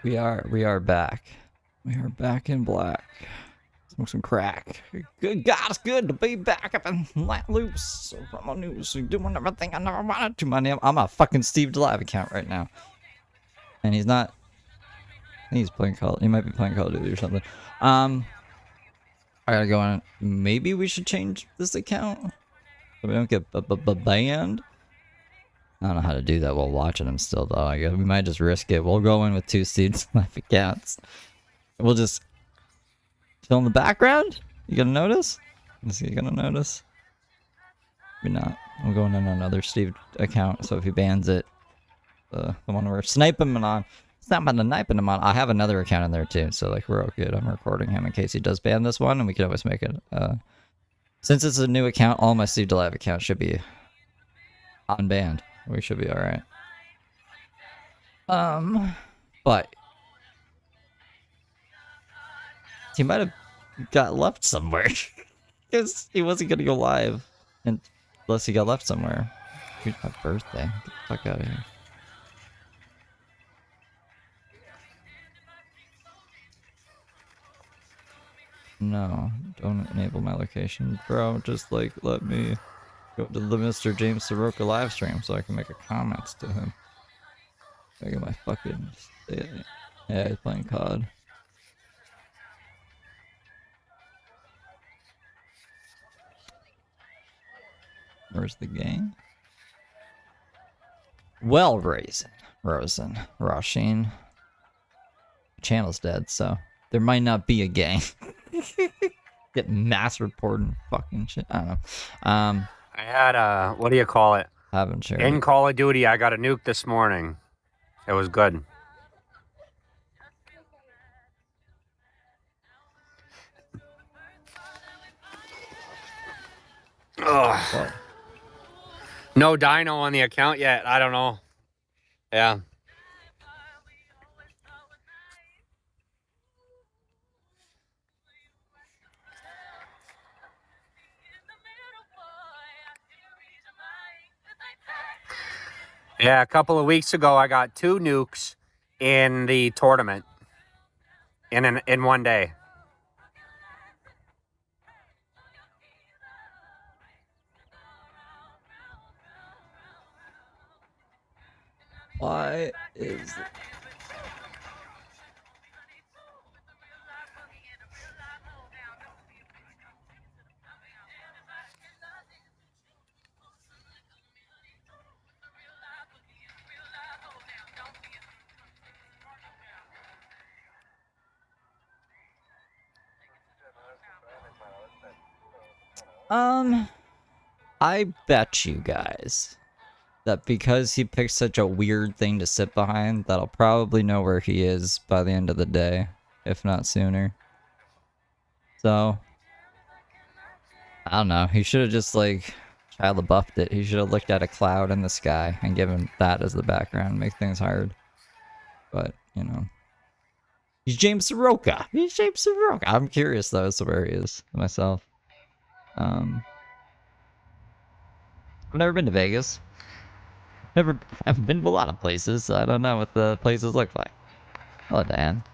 We are back. We are back in black. Smoke some crack. Good God, it's good to be back up and let loose from the news, doing everything I never wanted to. My name, I'm a fucking Steve Delive account right now, and he's not. I think he's playing Call. He might be playing Call of Duty or something. I gotta go on. Maybe we should change this account so we don't get banned. I don't know how to do that while watching him still, though. I guess we might just risk it. We'll go in with 2 Steve Delive accounts. We'll just chill in the background. You gonna notice? Is he gonna notice? Maybe not. I'm going in another Steve account, so if he bans it, the one we're sniping him on. It's not about sniping him on. I have another account in there too, so like we're all good. I'm recording him in case he does ban this one, and we can always make it. Since it's a new account, all my Steve Delive accounts should be unbanned. We should be all right. But he might have got left somewhere because he wasn't gonna go live unless he got left somewhere. Here's my birthday. Get the fuck out of here. No, don't enable my location, bro. Just like let me go to the Mr. James Saroka live stream so I can make a comment to him. I get my fucking yeah, he's playing COD. Where's the gang? Well, Rosen, Roshin. Channel's dead, so there might not be a gang. Get mass reporting fucking shit. I don't know. I had what do you call it? Haven't shared In it. Call of Duty, I got a nuke this morning. It was good. Ugh. Well, No dino on the account yet. I don't know. Yeah. Yeah, a couple of weeks ago, I got 2 nukes in the tournament in one day. why is I bet you guys that because he picked such a weird thing to sit behind, that I'll probably know where he is by the end of the day, if not sooner. So, I don't know. He should have just, like, Shia LaBeoufed it. He should have looked at a cloud in the sky and given that as the background, make things hard. But, you know. He's James Saroka. He's James Saroka. I'm curious, though, as to where he is myself. I've never been to Vegas. I've been to a lot of places, so I don't know what the places look like. Hello, Dan.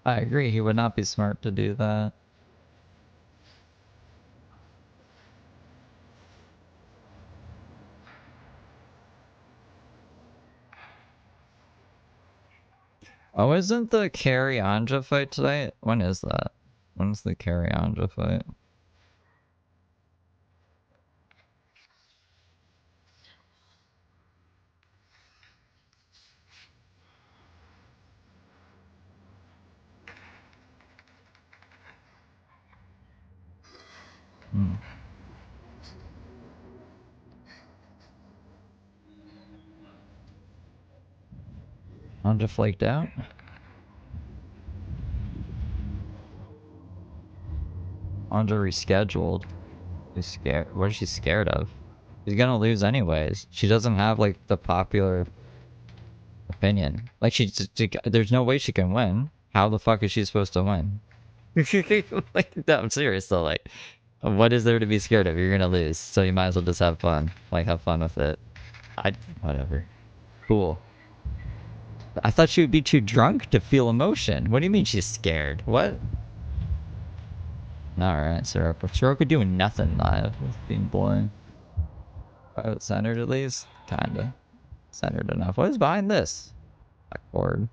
I agree, he would not be smart to do that. Oh, isn't the Carrie Anja fight today? When is that? When's the Carrie Anja fight? Hmm. Anja flaked out? Anja rescheduled. She's scared. What is she scared of? She's gonna lose anyways. She doesn't have like the popular opinion. Like there's no way she can win. How the fuck is she supposed to win? Like, no, I'm serious though. Like, what is there to be scared of? You're gonna lose, so you might as well just have fun. Like, have fun with it. Whatever. Cool. I thought she would be too drunk to feel emotion. What do you mean she's scared? What? Alright, Saroka. Saroka doing nothing live. It's being boring. Oh, centered at least? Kinda. Centered enough. What is behind this? Blackboard.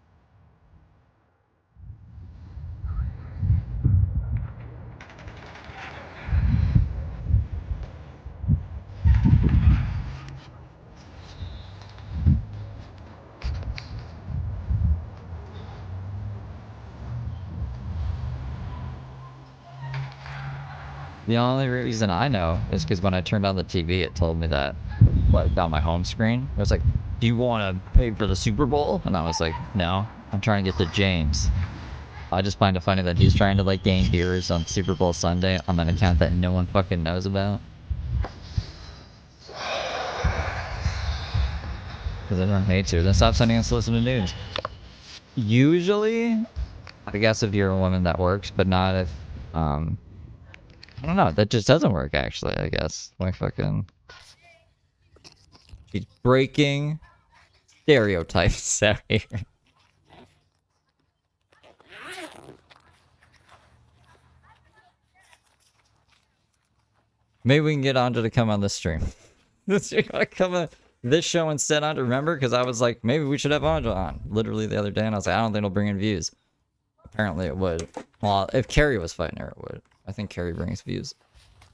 The only reason I know is because when I turned on the TV, it told me that, like, on my home screen. It was like, do you want to pay for the Super Bowl? And I was like, no, I'm trying to get to James. I just find it funny that he's trying to, like, gain viewers on Super Bowl Sunday on an account that no one fucking knows about. Because I don't hate to. Then stop sending us solicited news. Usually, I guess if you're a woman that works, but not if, I don't know, that just doesn't work, actually, I guess. Like, fucking... She's breaking stereotypes out here. Maybe we can get Anja to come on this stream. You're gonna come on this show instead, Anja, remember? Because I was like, maybe we should have Anja on. Literally the other day, and I was like, I don't think it'll bring in views. Apparently it would. Well, if Carrie was fighting her, it would. I think Carrie brings views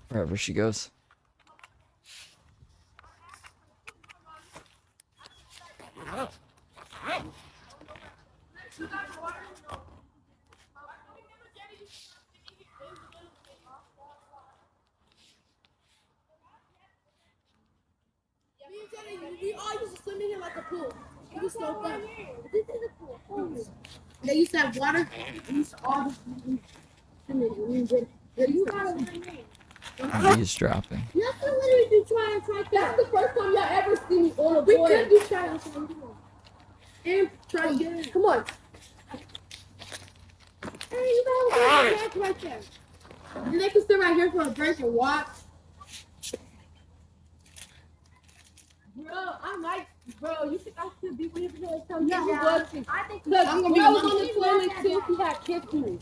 wherever she goes. We all used to swim in here like a pool. It was so fun. This is a pool. They used to have water. We used to all just swim in it. You gotta He's dropping. That's literally do try that. That's the first time y'all ever see me on a board. We could do try and try again. Come on. Hey, you gotta go back right there. And they can sit right here for a break and watch. Bro, you think I should be with him until yeah, I think I'm gonna be on the toilet too. He had kissed me.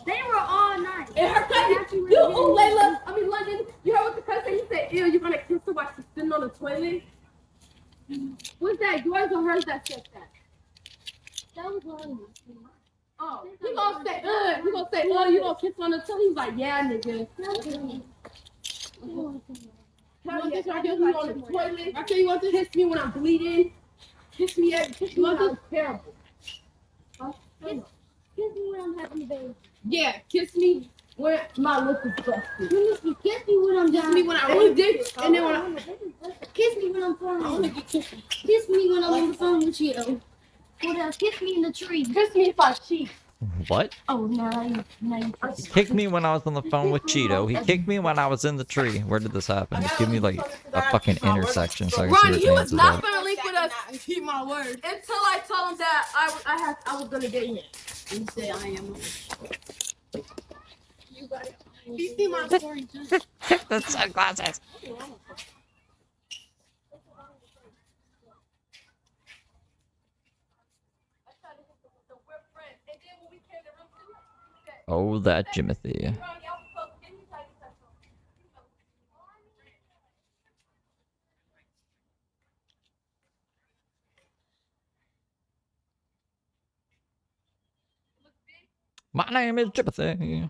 They were all nice. And her cousin, Layla, London, you heard what the cousin he said, ew, you're gonna kiss her while she's sitting on the toilet? What's that, yours or hers that said that? That was London. Oh, he gonna say, you gonna kiss on the toilet? He's like, yeah, nigga. I tell you want to kiss me when I'm bleeding. Kiss me when I'm terrible. Kiss me when I'm happy, baby. Yeah, kiss me when my lip is busted. Kiss me when I'm down. Kiss me when I really did. And then when I kiss me when I'm falling. Kiss me when I'm on the phone with you. What else? Kiss me in the tree. Kiss me if I cheat. What? Oh, no. He kicked me when I was on the phone with Cheeto. He kicked me when I was in the tree. Where did this happen? Just give me like a fucking intersection so I can see Ronnie, what he was not about. gonna link with us. Keep my word. Until I told him that I was gonna get him. You say I am. You got it. You see my story too. The sunglasses. Oh, that Jimothy. My name is Jipathy.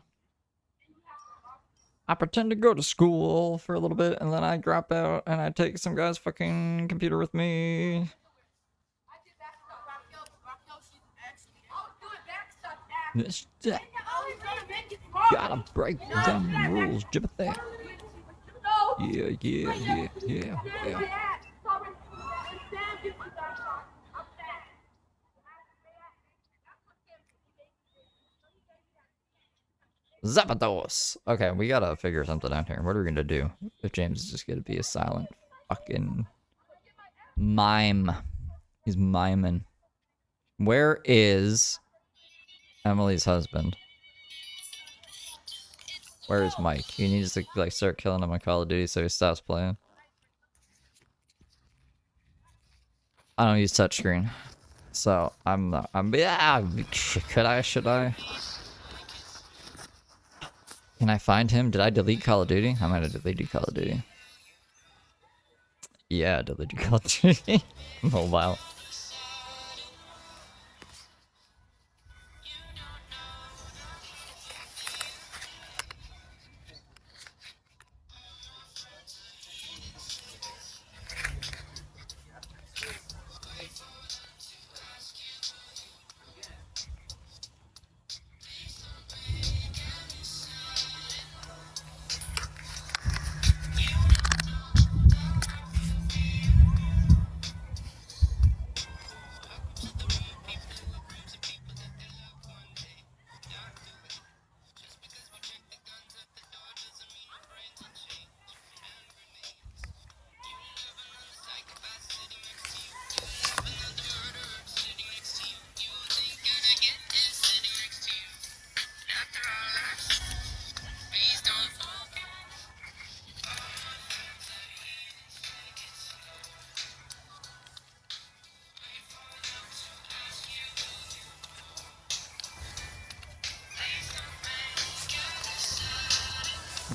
I pretend to go to school for a little bit, and then I drop out, and I take some guy's fucking computer with me. This shit. Gotta break them rules, Jipathy. Yeah. Zapatos. Okay, we gotta figure something out here. What are we gonna do if James is just gonna be a silent fucking mime? He's miming. Where is Emily's husband? Where is Mike? He needs to like start killing him on Call of Duty so he stops playing. I don't use touchscreen, so yeah. Should I? Can I find him? Did I delete Call of Duty? I might have deleted Call of Duty. Yeah, deleted Call of Duty. Mobile.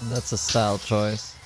That's a style choice.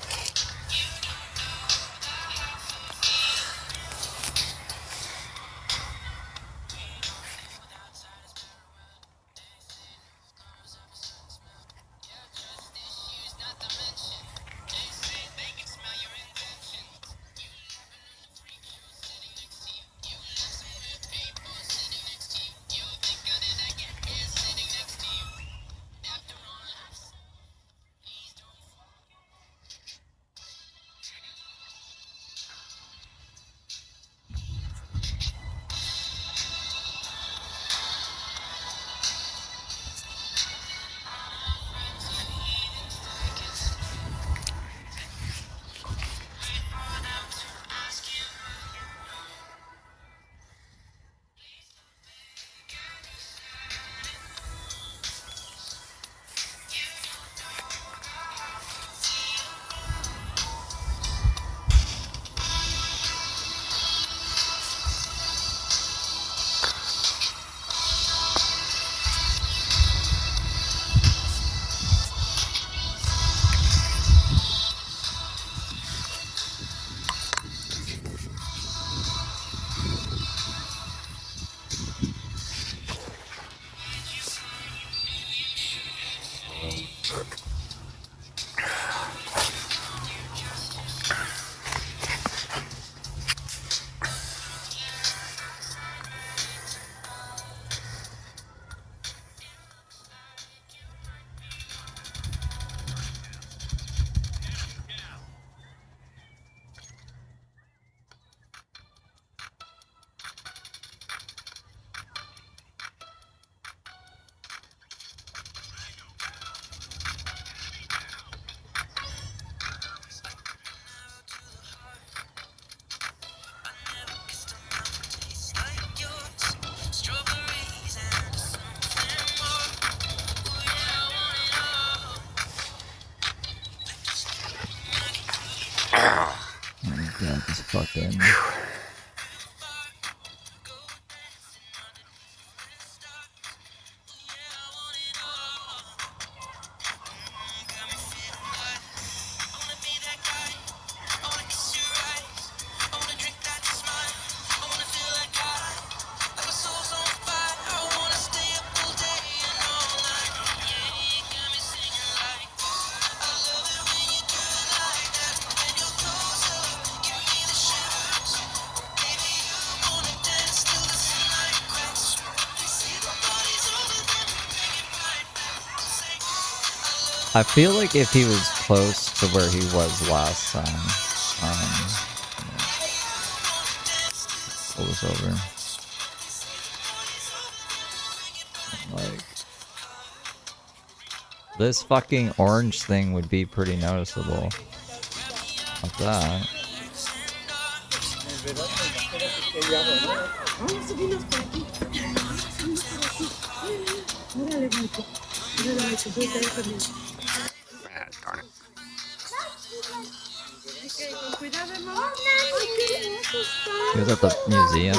Yeah, just fucking. I feel like if he was close to where he was last time, what was over? Like, this fucking orange thing would be pretty noticeable. Like that. Ah, darn it. He was at the museum.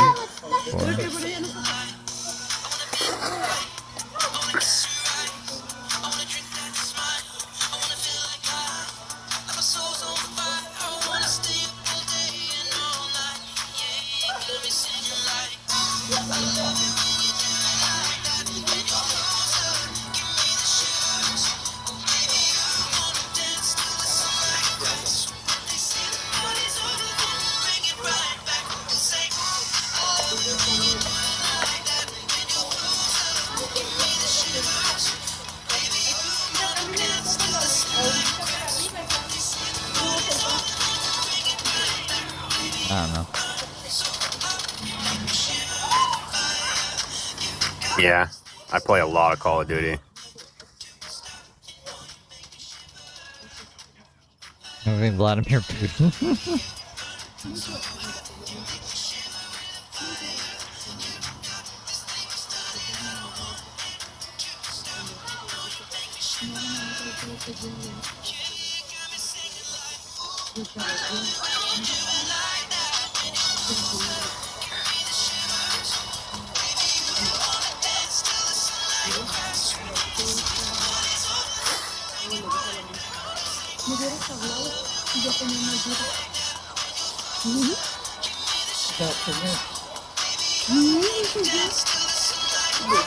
I don't know. Yeah, I play a lot of Call of Duty. Moving Vladimir Putin.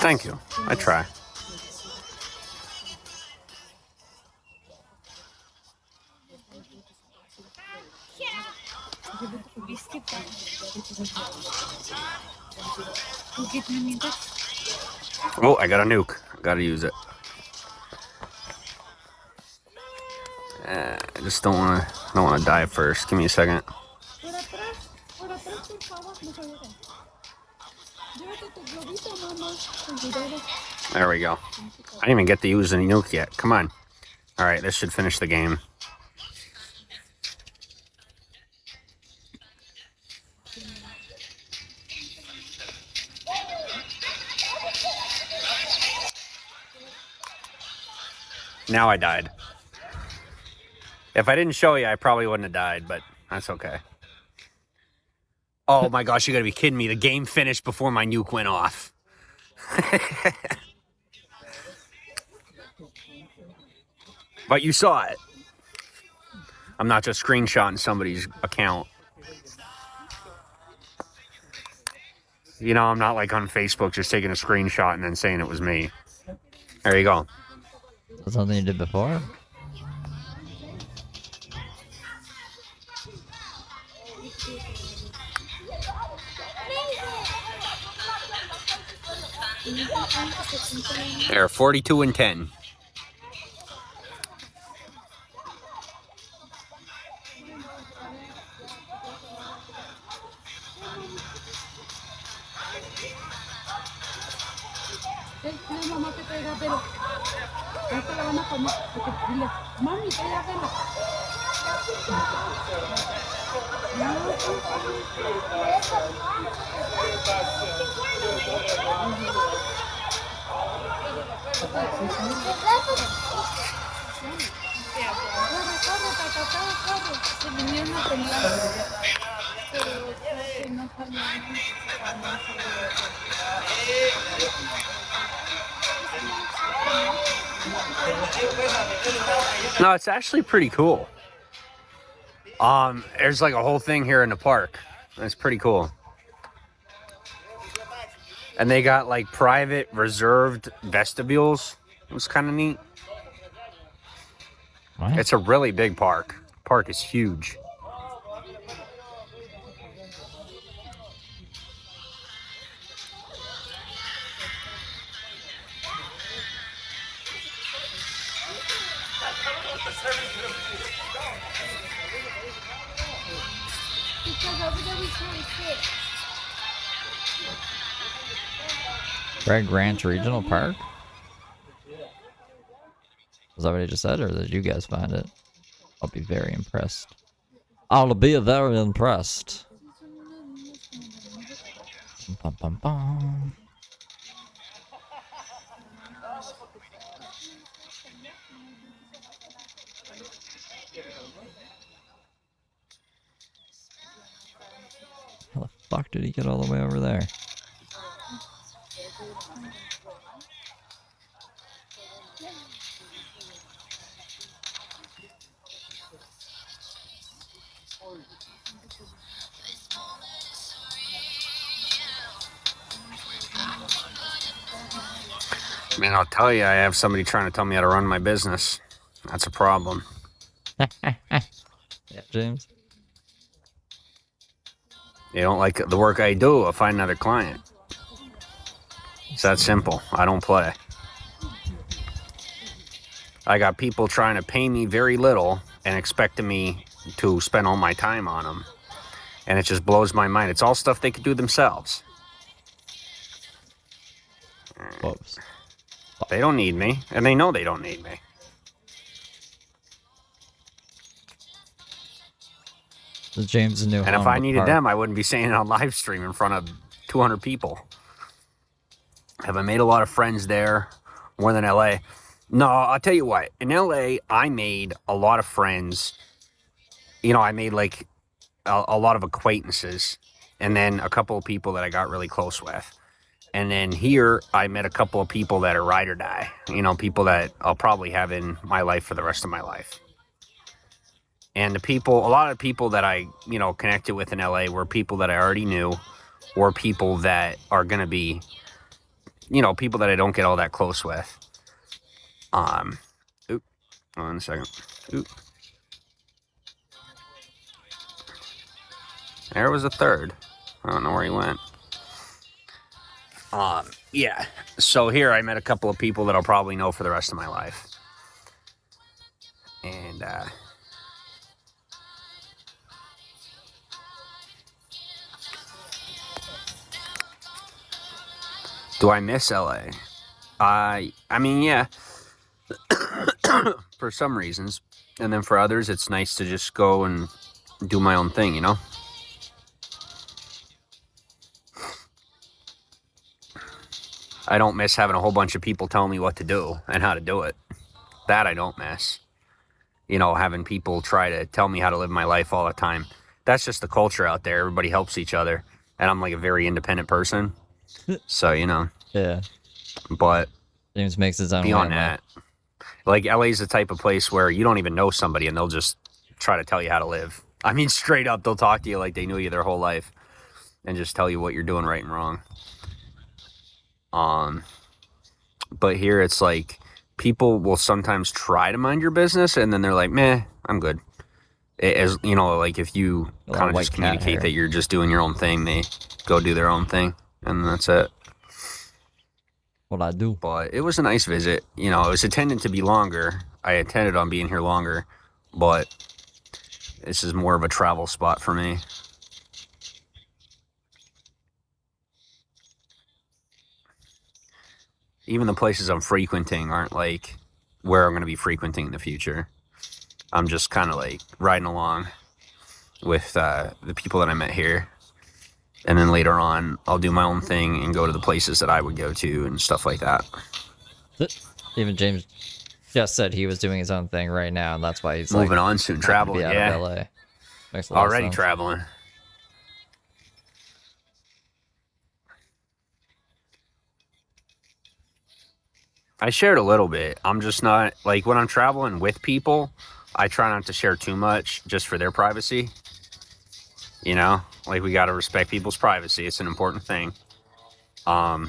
Thank you. I try. Oh, I got a nuke. Gotta use it. I just don't wanna die first. Give me a second. There we go. I didn't even get to use any nuke yet. Come on. All right, this should finish the game. Now I died. If I didn't show you, I probably wouldn't have died, but that's okay. Oh my gosh, you gotta be kidding me. The game finished before my nuke went off. But you saw it. I'm not just screenshotting somebody's account. You know, I'm not like on Facebook just taking a screenshot and then saying it was me. There you go. That's something you did before? There, 42 and 10. No, it's actually pretty cool. There's like a whole thing here in the park. It's pretty cool. And they got like private reserved vestibules. It was kind of neat. What? It's a really big park. Park is huge. Because over there we can't sit. Greg Ranch Regional Park? Was that what he just said, or did you guys find it? I'll be very impressed. I'll be very impressed. Bum, bum, bum. How the fuck did he get all the way over there? Man, I'll tell you, I have somebody trying to tell me how to run my business. That's a problem. Yeah, James. They don't like the work I do, I'll find another client. It's that simple. I don't play. I got people trying to pay me very little and expecting me to spend all my time on them. And it just blows my mind. It's all stuff they could do themselves. Whoops. They don't need me, and they know they don't need me. This is James' new And home, if I the needed park. them, I wouldn't be saying it on live stream in front of 200 people. Have I made a lot of friends there? More than LA? No, I'll tell you what. In LA, I made a lot of friends. You know, I made like a lot of acquaintances. And then a couple of people that I got really close with. And then here, I met a couple of people that are ride or die. You know, people that I'll probably have in my life for the rest of my life. And the people, a lot of people that I, you know, connected with in LA were people that I already knew, or people that are going to be, you know, people that I don't get all that close with. Hold on a second. There was a third. I don't know where he went. Yeah. So here I met a couple of people that I'll probably know for the rest of my life. And, do I miss LA? I mean, yeah. For some reasons. And then for others, it's nice to just go and do my own thing, you know? I don't miss having a whole bunch of people telling me what to do and how to do it. That I don't miss. You know, having people try to tell me how to live my life all the time. That's just the culture out there. Everybody helps each other. And I'm like a very independent person. So, you know. Yeah. But James makes his own beyond way, that, like LA's the type of place where you don't even know somebody and they'll just try to tell you how to live. I mean, straight up, they'll talk to you like they knew you their whole life and just tell you what you're doing right and wrong. But here it's like people will sometimes try to mind your business and then they're like, meh, I'm good. As you know, like if you kind of just communicate that you're just doing your own thing, they go do their own thing and that's it. What I do. But it was a nice visit. You know, it was intended to be longer. I intended on being here longer, but this is more of a travel spot for me. Even the places I'm frequenting aren't like where I'm going to be frequenting in the future. I'm just kind of like riding along with the people that I met here. And then later on, I'll do my own thing and go to the places that I would go to and stuff like that. Even James just said he was doing his own thing right now, and that's why he's moving like, on soon, traveling. Out Yeah, of LA. Makes a lot already of sense. traveling. I shared a little bit. I'm just not like when I'm traveling with people, I try not to share too much just for their privacy. You know, like we got to respect people's privacy. It's an important thing. But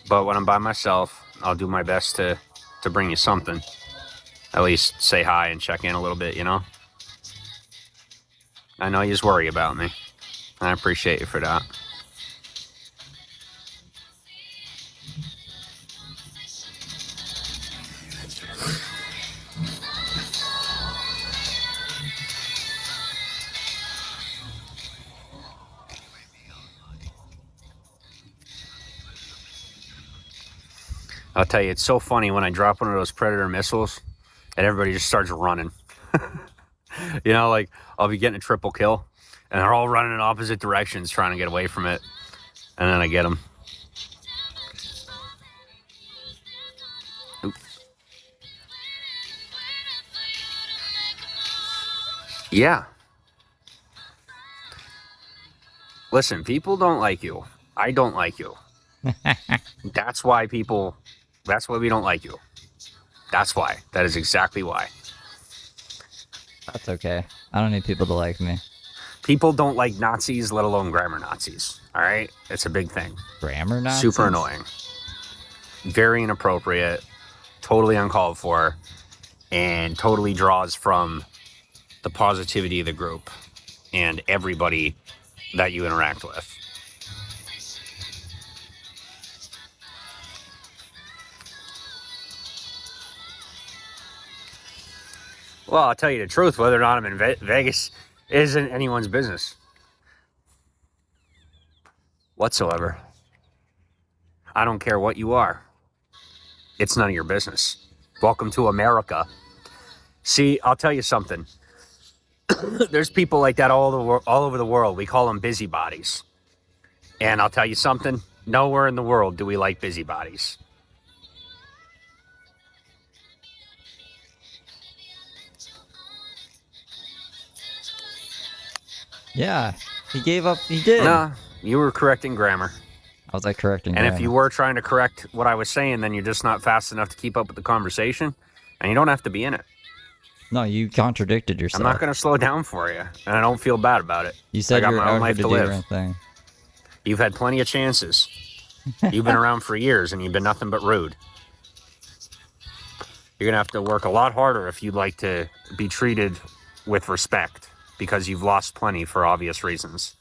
when I'm by myself, I'll do my best to bring you something. At least say hi and check in a little bit, you know? I know you just worry about me. I appreciate you for that. I'll tell you, it's so funny when I drop one of those Predator missiles and everybody just starts running. You know, like I'll be getting a triple kill and they're all running in opposite directions trying to get away from it. And then I get them. Oops. Yeah. Listen, people don't like you. I don't like you. That's why we don't like you. That's why. That is exactly why. That's okay. I don't need people to like me. People don't like Nazis, let alone grammar Nazis. All right? It's a big thing. Grammar Nazis? Super annoying. Very inappropriate. Totally uncalled for. And totally draws from the positivity of the group and everybody that you interact with. Well, I'll tell you the truth, whether or not I'm in Vegas isn't anyone's business whatsoever. I don't care what you are. It's none of your business. Welcome to America. See, I'll tell you something. There's people like that all over the world. We call them busybodies. And I'll tell you something. Nowhere in the world do we like busybodies. Yeah, he gave up. He did. No, you were correcting grammar. I was like correcting And grammar. if you were trying to correct what I was saying, then you're just not fast enough to keep up with the conversation. And you don't have to be in it. No, you contradicted yourself. I'm not going to slow down for you. And I don't feel bad about it. You said I got you're my own out here life to to do your live. own thing. You've had plenty of chances. You've been around for years and you've been nothing but rude. You're going to have to work a lot harder if you'd like to be treated with respect, because you've lost plenty for obvious reasons.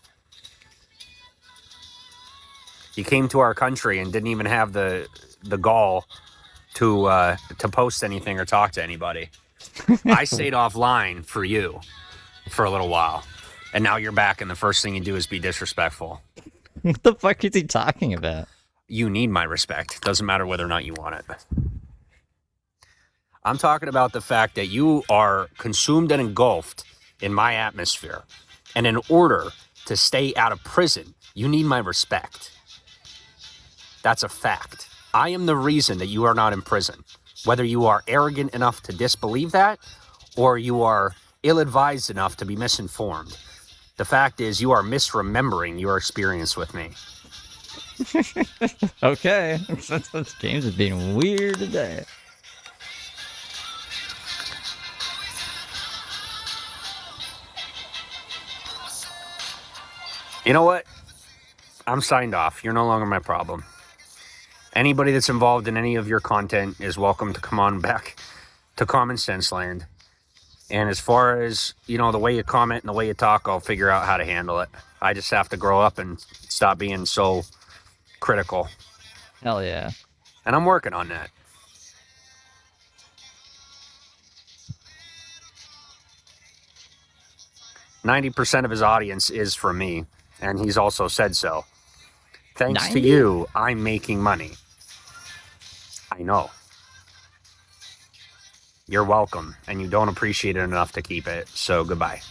You came to our country and didn't even have the gall to post anything or talk to anybody. I stayed offline for you for a little while, and now you're back, and the first thing you do is be disrespectful. What the fuck is he talking about? You need my respect. Doesn't matter whether or not you want it. I'm talking about the fact that you are consumed and engulfed in my atmosphere. And in order to stay out of prison, you need my respect. That's a fact. I am the reason that you are not in prison. Whether you are arrogant enough to disbelieve that, or you are ill-advised enough to be misinformed. The fact is, you are misremembering your experience with me. Okay. James is being weird today. You know what? I'm signed off. You're no longer my problem. Anybody that's involved in any of your content is welcome to come on back to Common Sense Land. And as far as, you know, the way you comment and the way you talk, I'll figure out how to handle it. I just have to grow up and stop being so critical. Hell yeah. And I'm working on that. %of his audience is from me, and he's also said so. Thanks 90? to you, I'm making money. I know. You're welcome, and you don't appreciate it enough to keep it, so goodbye.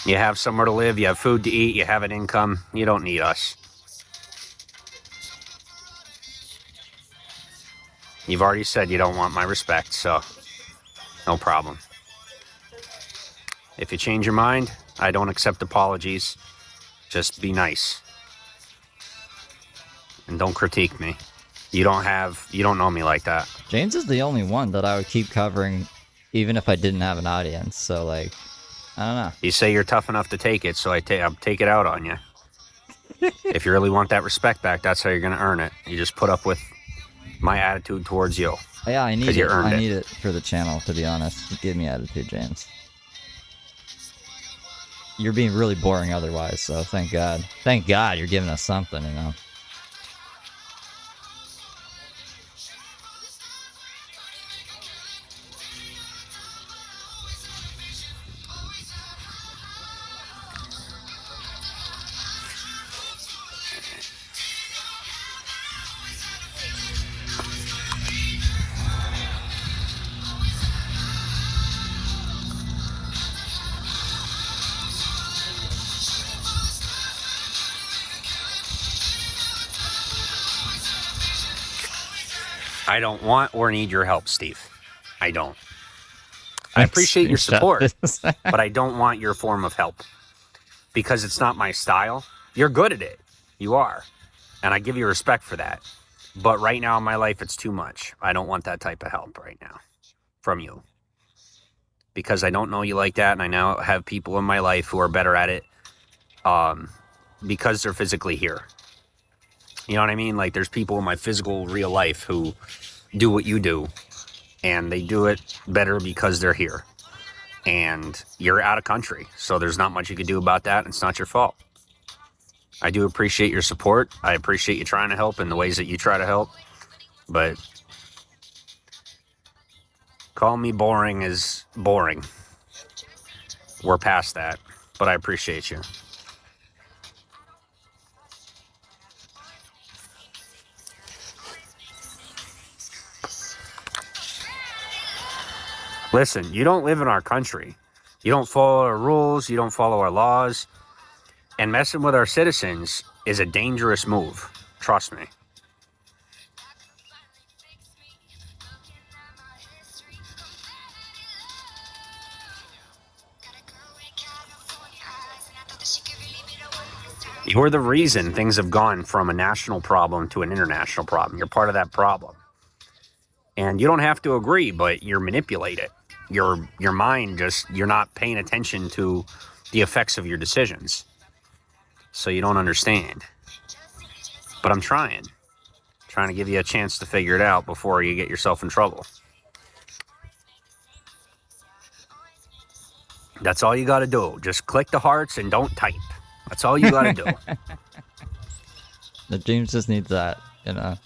You have somewhere to live, you have food to eat, you have an income. You don't need us. You've already said you don't want my respect, so no problem. If you change your mind, I don't accept apologies. Just be nice. And don't critique me. You don't know me like that. James is the only one that I would keep covering even if I didn't have an audience. So, like, I don't know. You say you're tough enough to take it, so I'll take it out on you. If you really want that respect back, that's how you're going to earn it. You just put up with my attitude towards you. Yeah, I need 'Cause you it. earned I it. need it for the channel, to be honest. Give me attitude, James. You're being really boring otherwise, so thank God. Thank God you're giving us something, you know. I don't want or need your help, Steve. I don't. I appreciate your support, but I don't want your form of help because it's not my style. You're good at it. You are. And I give you respect for that. But right now in my life, it's too much. I don't want that type of help right now from you because I don't know you like that. And I now have people in my life who are better at it because they're physically here. You know what I mean? Like there's people in my physical real life who do what you do and they do it better because they're here and you're out of country. So there's not much you can do about that. And it's not your fault. I do appreciate your support. I appreciate you trying to help in the ways that you try to help, but call me boring is boring. We're past that, but I appreciate you. Listen, you don't live in our country. You don't follow our rules. You don't follow our laws. And messing with our citizens is a dangerous move. Trust me. You're the reason things have gone from a national problem to an international problem. You're part of that problem. And you don't have to agree, but you're manipulated. Your mind just, you're not paying attention to the effects of your decisions. So you don't understand. But I'm trying to give you a chance to figure it out before you get yourself in trouble. That's all you got to do. Just click the hearts and don't type. That's all you got to do. The James just needs that, you know.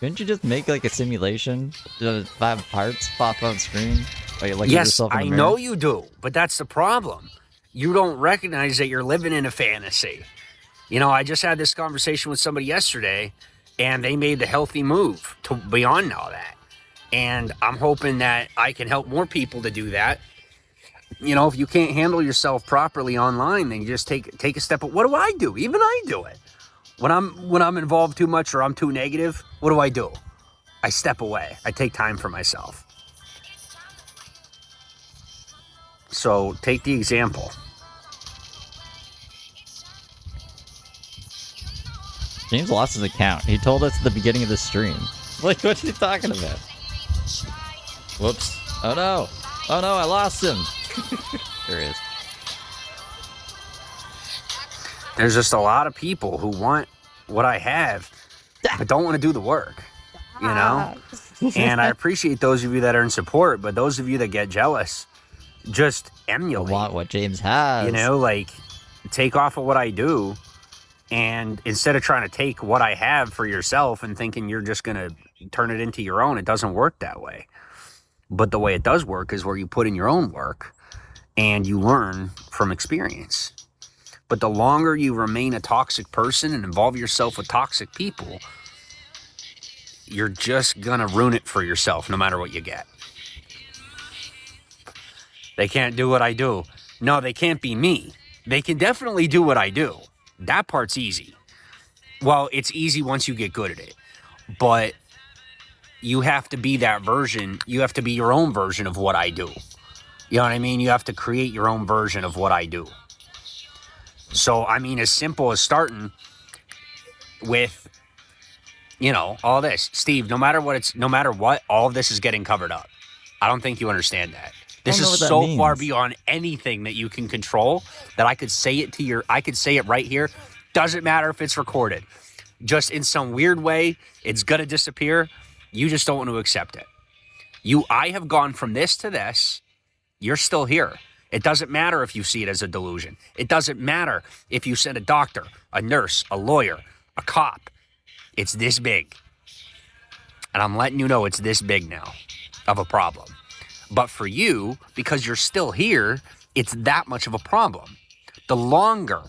Couldn't you just make like a simulation? Just have parts pop on screen? While you look at Yes, yourself in the I mirror? know you do, but that's the problem. You don't recognize that you're living in a fantasy. You know, I just had this conversation with somebody yesterday, and they made the healthy move to beyond all that. And I'm hoping that I can help more people to do that. You know, if you can't handle yourself properly online, then you just take a step. What do I do? Even I do it. When I'm involved too much or I'm too negative, what do? I step away. I take time for myself. So take the example. James lost his account. He told us at the beginning of the stream. Like, what are you talking about? Whoops. Oh no. Oh no, I lost him. There he is. There's just a lot of people who want what I have, but don't want to do the work, you know? And I appreciate those of you that are in support, but those of you that get jealous, just emulate. Want what James has. You know, like, take off of what I do, and instead of trying to take what I have for yourself and thinking you're just going to turn it into your own, it doesn't work that way. But the way it does work is where you put in your own work, and you learn from experience. But the longer you remain a toxic person and involve yourself with toxic people, you're just going to ruin it for yourself no matter what you get. They can't do what I do. No, they can't be me. They can definitely do what I do. That part's easy. Well, it's easy once you get good at it. But you have to be that version. You have to be your own version of what I do. You know what I mean? You have to create your own version of what I do. So, I mean, as simple as starting with, you know, all this. Steve, no matter what, all of this is getting covered up. I don't think you understand that. This is so far beyond anything that you can control that I could say it right here. Doesn't matter if it's recorded. Just in some weird way, it's going to disappear. You just don't want to accept it. I have gone from this to this. You're still here. It doesn't matter if you see it as a delusion. It doesn't matter if you send a doctor, a nurse, a lawyer, a cop. It's this big. And I'm letting you know it's this big now of a problem. But for you, because you're still here, it's that much of a problem. The longer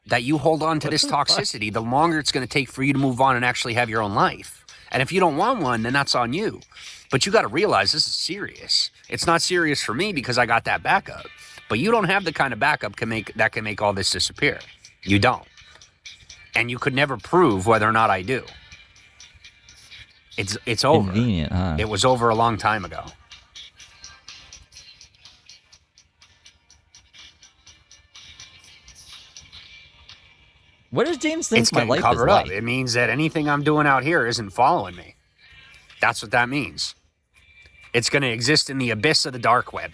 that you hold on to this toxicity, the longer it's going to take for you to move on and actually have your own life. And if you don't want one, then that's on you. But you got to realize this is serious. It's not serious for me because I got that backup. But you don't have the kind of backup that can make all this disappear. You don't. And you could never prove whether or not I do. It's over. Convenient, huh? It was over a long time ago. What does James think It's my getting life covered is up. like? It means that anything I'm doing out here isn't following me. That's what that means. It's going to exist in the abyss of the dark web.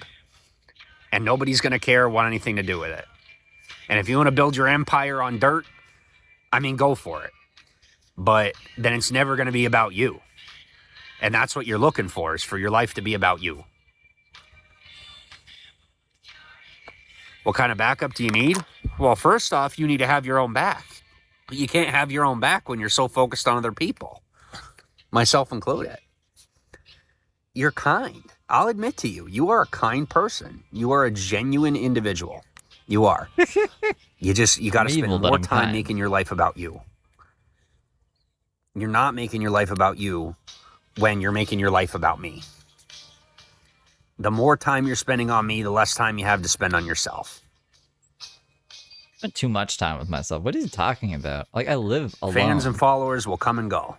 And nobody's going to care or want anything to do with it. And if you want to build your empire on dirt, I mean, go for it. But then it's never going to be about you. And that's what you're looking for, is for your life to be about you. What kind of backup do you need? Well, first off, you need to have your own back. You can't have your own back when you're so focused on other people, myself included. You're kind. I'll admit to you, you are a kind person. You are a genuine individual. You are. You got to spend more time making your life about you. You're not making your life about you when you're making your life about me. The more time you're spending on me, the less time you have to spend on yourself. Spent too much time with myself. What are you talking about? Like, I live alone. Fans and followers will come and go.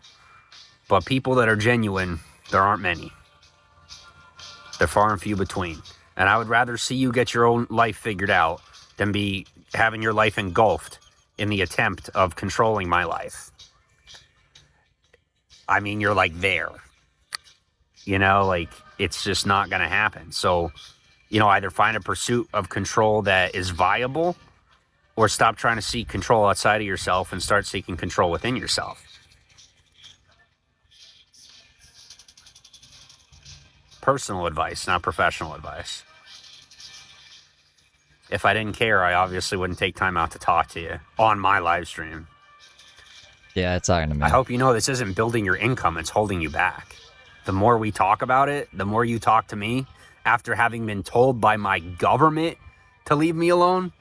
But people that are genuine, there aren't many. They're far and few between. And I would rather see you get your own life figured out than be having your life engulfed in the attempt of controlling my life. I mean, you're like there. You know, like, it's just not going to happen. So, either find a pursuit of control that is viable, or stop trying to seek control outside of yourself and start seeking control within yourself. Personal advice, not professional advice. If I didn't care, I obviously wouldn't take time out to talk to you on my live stream. Yeah, it's talking to me. I hope you know this isn't building your income, it's holding you back. The more we talk about it, the more you talk to me after having been told by my government to leave me alone.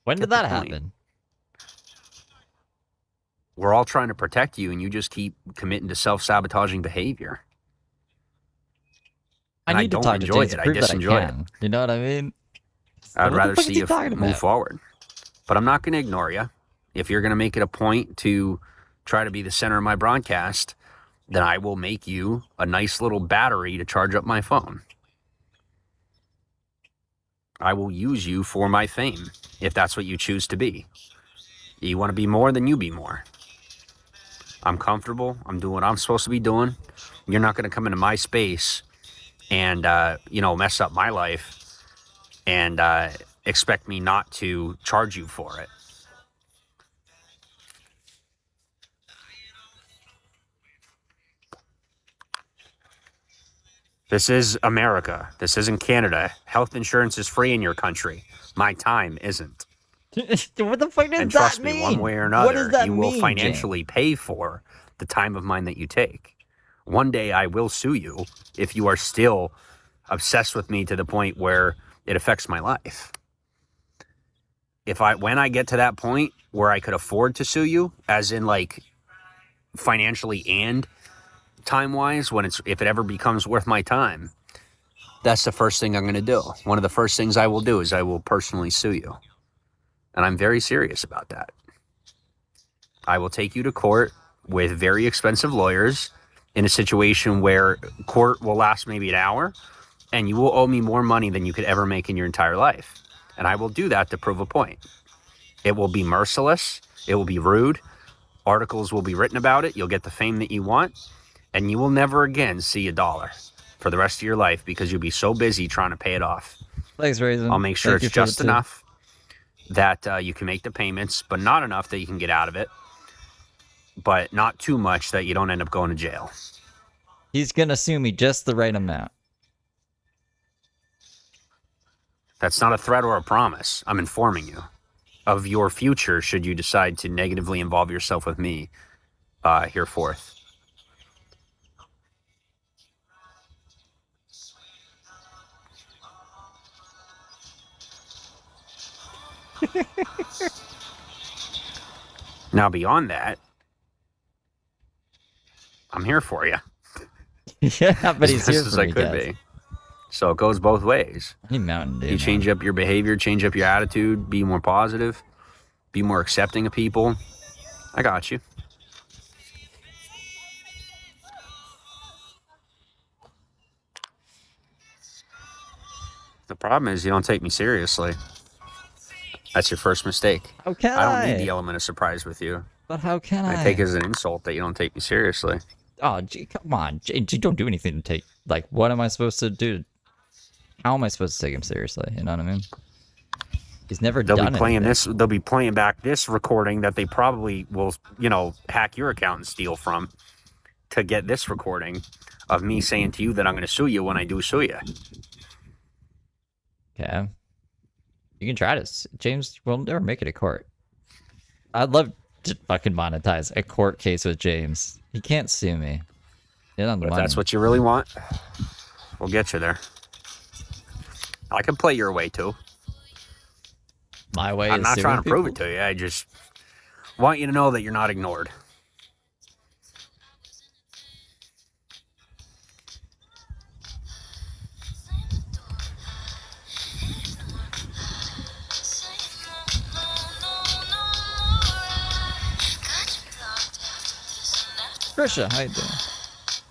When did that happen? We're all trying to protect you, and you just keep committing to self-sabotaging behavior. I need to talk to James to prove that I can. You know what I mean? I'd rather see you move forward. But I'm not going to ignore you. If you're going to make it a point to try to be the center of my broadcast, then I will make you a nice little battery to charge up my phone. I will use you for my fame, if that's what you choose to be. You want to be more, then you be more. I'm comfortable. I'm doing what I'm supposed to be doing. You're not going to come into my space and, mess up my life and expect me not to charge you for it. This is America. This isn't Canada. Health insurance is free in your country. My time isn't. What the fuck does that mean? And trust me, one way or another, you will mean, financially pay for the time of mine that you take. One day I will sue you if you are still obsessed with me to the point where it affects my life. When I get to that point where I could afford to sue you, as in like financially and time-wise, if it ever becomes worth my time, that's the first thing I'm going to do. One of the first things I will do is I will personally sue you. And I'm very serious about that. I will take you to court with very expensive lawyers in a situation where court will last maybe an hour, and you will owe me more money than you could ever make in your entire life. And I will do that to prove a point. It will be merciless. It will be rude. Articles will be written about it. You'll get the fame that you want. And you will never again see a dollar for the rest of your life because you'll be so busy trying to pay it off. Thanks, Raisin. I'll make sure it's just enough that you can make the payments, but not enough that you can get out of it. But not too much that you don't end up going to jail. He's going to sue me just the right amount. That's not a threat or a promise. I'm informing you of your future should you decide to negatively involve yourself with me hereforth. Now, beyond that, I'm here for you. Yeah, but he's here as for I me, could guys. be. So it goes both ways. I need Mountain Dew. You change up your behavior, change up your attitude, be more positive, be more accepting of people. I got you. The problem is you don't take me seriously. That's your first mistake. How can I don't need the element of surprise with you. But how can I take it as an insult that you don't take me seriously. Oh, gee, come on. Gee, don't do anything to take... Like, what am I supposed to do? How am I supposed to take him seriously? You know what I mean? He's never They'll done be playing anything. this. They'll be playing back this recording that they probably will, hack your account and steal from to get this recording of me saying to you that I'm going to sue you when I do sue you. Okay. You can try this. James will never make it to court. I'd love to fucking monetize a court case with James. He can't sue me. But if that's what you really want, we'll get you there. I can play your way too. My way. I'm not trying to prove it to you. I just want you to know that you're not ignored. Trisha, how you doing?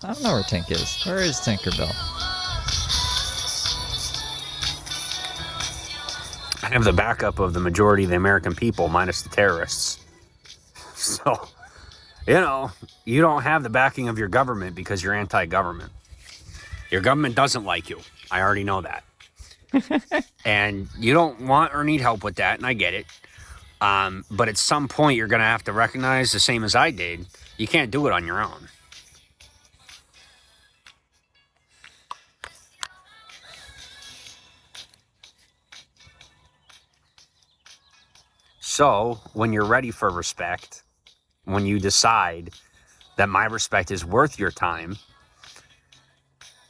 I don't know where Tink is. Where is Tinkerbell? I have the backup of the majority of the American people, minus the terrorists. So, you don't have the backing of your government because you're anti-government. Your government doesn't like you. I already know that. And you don't want or need help with that, and I get it. But at some point, you're going to have to recognize, the same as I did, you can't do it on your own. So, when you're ready for respect, when you decide that my respect is worth your time,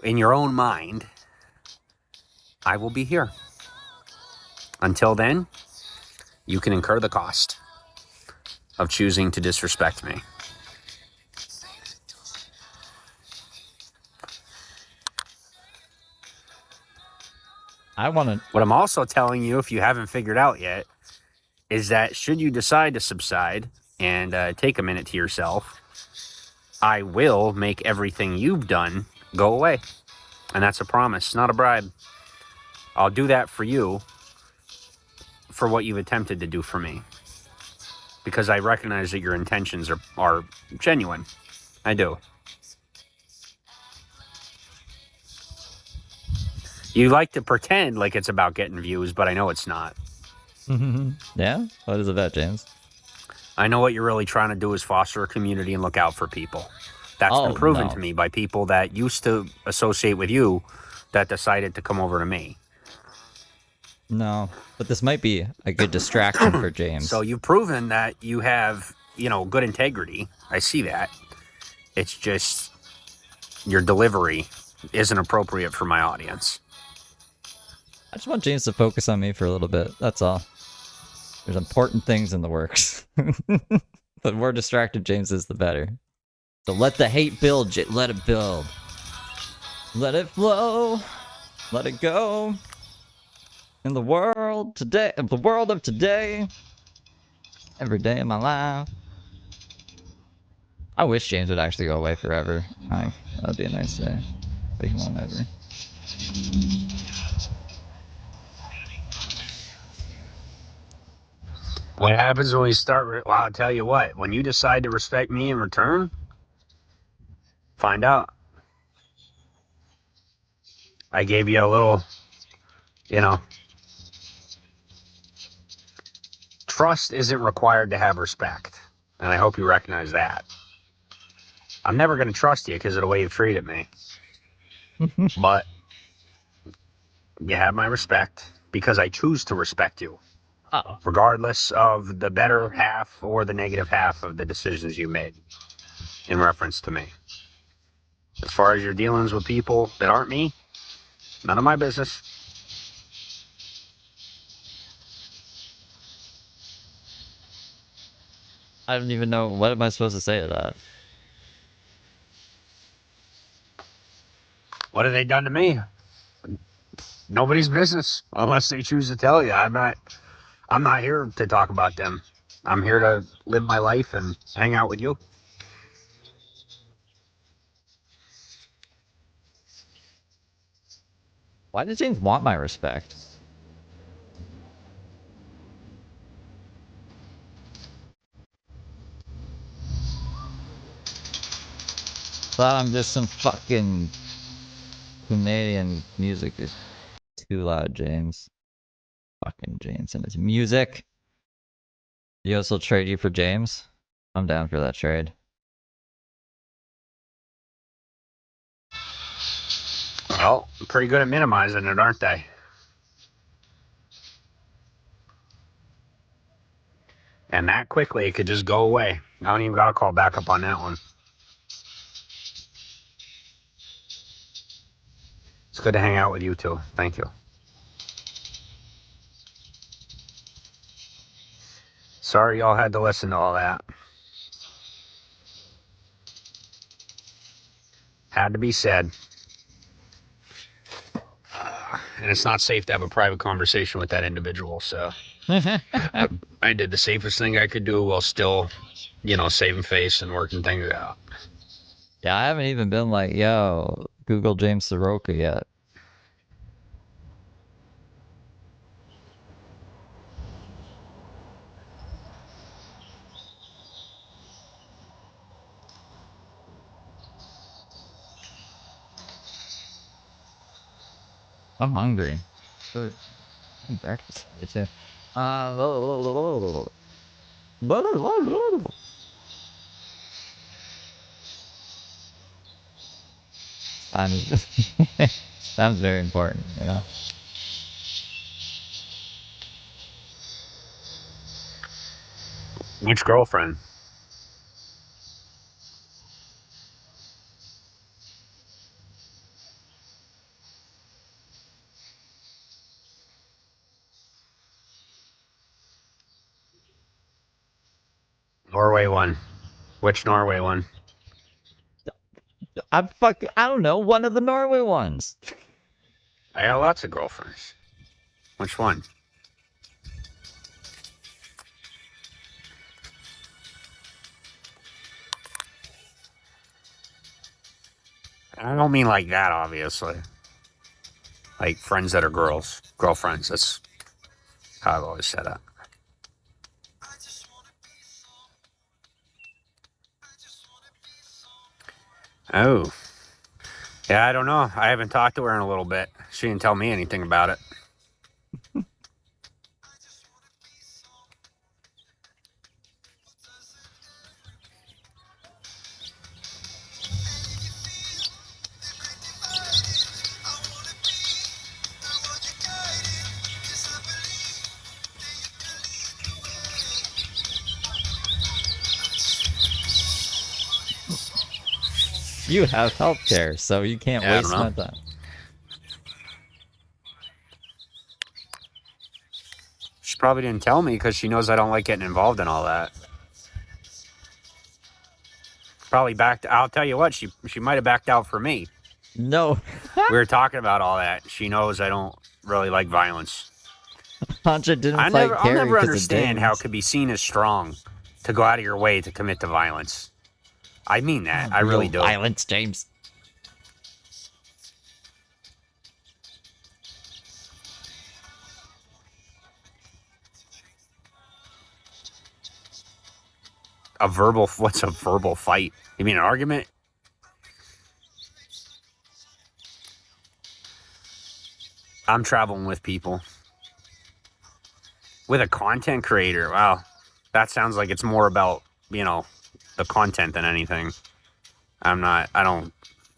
in your own mind, I will be here. Until then, you can incur the cost of choosing to disrespect me. What I'm also telling you, if you haven't figured out yet, is that should you decide to subside and take a minute to yourself, I will make everything you've done go away. And that's a promise, not a bribe. I'll do that for you for what you've attempted to do for me. Because I recognize that your intentions are genuine. I do. You like to pretend like it's about getting views, but I know it's not. Yeah? What is it about, James? I know what you're really trying to do is foster a community and look out for people. That's been proven to me by people that used to associate with you that decided to come over to me. No, but this might be a good distraction for James. So you've proven that you have, good integrity. I see that. It's just your delivery isn't appropriate for my audience. I just want James to focus on me for a little bit. That's all. There's important things in the works. The more distracted James is, the better. So let the hate build, let it build. Let it flow. Let it go. In the world today, the world of today. Every day of my life. I wish James would actually go away forever. That'd be a nice day. But he won't ever. What happens when we start? Well, I'll tell you what. When you decide to respect me in return, find out. I gave you a little, trust isn't required to have respect. And I hope you recognize that. I'm never going to trust you because of the way you've treated me. But you have my respect because I choose to respect you. Regardless of the better half or the negative half of the decisions you made in reference to me. As far as your dealings with people that aren't me, none of my business. I don't even know, what am I supposed to say to that? What have they done to me? Nobody's business, unless they choose to tell you. I'm not here to talk about them. I'm here to live my life and hang out with you. Why does James want my respect? Thought I'm just some fucking Canadian music is too loud, James. Fucking James and his music. Yos will trade you for James. I'm down for that trade. Well, pretty good at minimizing it, aren't they? And that quickly, it could just go away. I don't even got to call back up on that one. It's good to hang out with you too. Thank you. Sorry y'all had to listen to all that. Had to be said. And it's not safe to have a private conversation with that individual, so I did the safest thing I could do while still, saving face and working things out. Yeah, I haven't even been like, yo, Google James Saroka yet. I'm hungry. I'm breakfast too. Time is time's very important, you know. Which girlfriend? Norway one. Which Norway one? I don't know, one of the Norway ones. I got lots of girlfriends. Which one? I don't mean like that, obviously. Like friends that are girls. Girlfriends. That's how I've always said it. Oh. Yeah, I don't know. I haven't talked to her in a little bit. She didn't tell me anything about it. You have healthcare, so you can't Yeah, I waste don't my know. time. She probably didn't tell me because she knows I don't like getting involved in all that. Probably backed. I'll tell you what, she might have backed out for me. No. We were talking about all that. She knows I don't really like violence. Pancha didn't I'll fight never Carrie because of understand how it James. could be seen as strong to go out of your way to commit to violence. I mean that. I really do. Violence, James. What's a verbal fight? You mean an argument? I'm traveling with people. With a content creator. Wow. That sounds like it's more about, the content than anything. I don't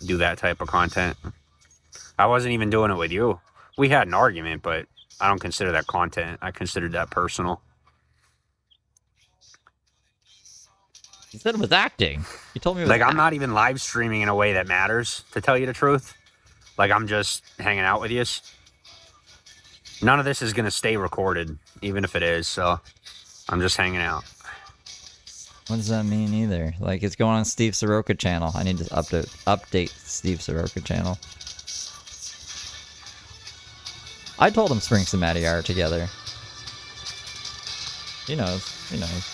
do that type of content. I wasn't even doing it with you. We had an argument, but I don't consider that content. I considered that personal. You said it was acting. You told me it was Like, I'm not even live streaming in a way that matters, to tell you the truth. Like, I'm just hanging out with you. None of this is going to stay recorded, even if it is, so I'm just hanging out. What does that mean either? Like, it's going on Steve Saroka channel. I need to update Steve Saroka channel. I told him Sprinks and Matty are together. He knows. He knows.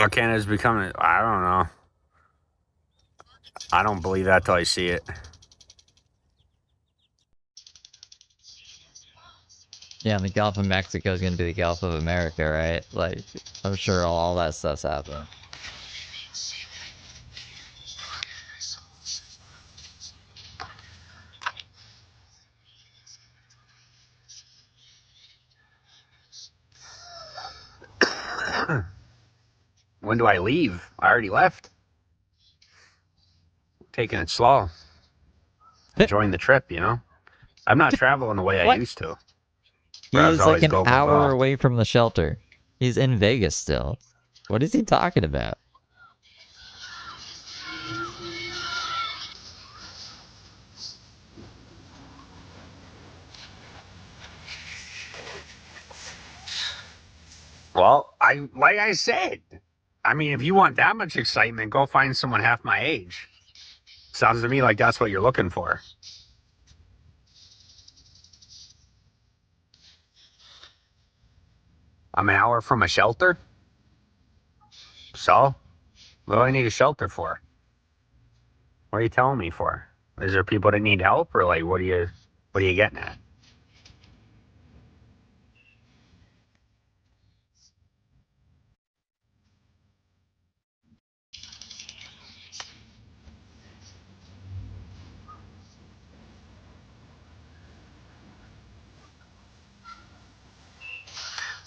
Or Canada's becoming, I don't know. I don't believe that till I see it. Yeah, and the Gulf of Mexico is gonna be the Gulf of America, right? Like, I'm sure all that stuff's happening. When do I leave? I already left. Taking it slow. Enjoying the trip, you know? I'm not traveling the way I What? used to. Where I was He's like always an go, go, hour go. away from the shelter. He's in Vegas still. What is he talking about? Well, like I said, I mean, if you want that much excitement, go find someone half my age. Sounds to me like that's what you're looking for. I'm an hour from a shelter? So? What do I need a shelter for? What are you telling me for? Is there people that need help, or like what are you getting at?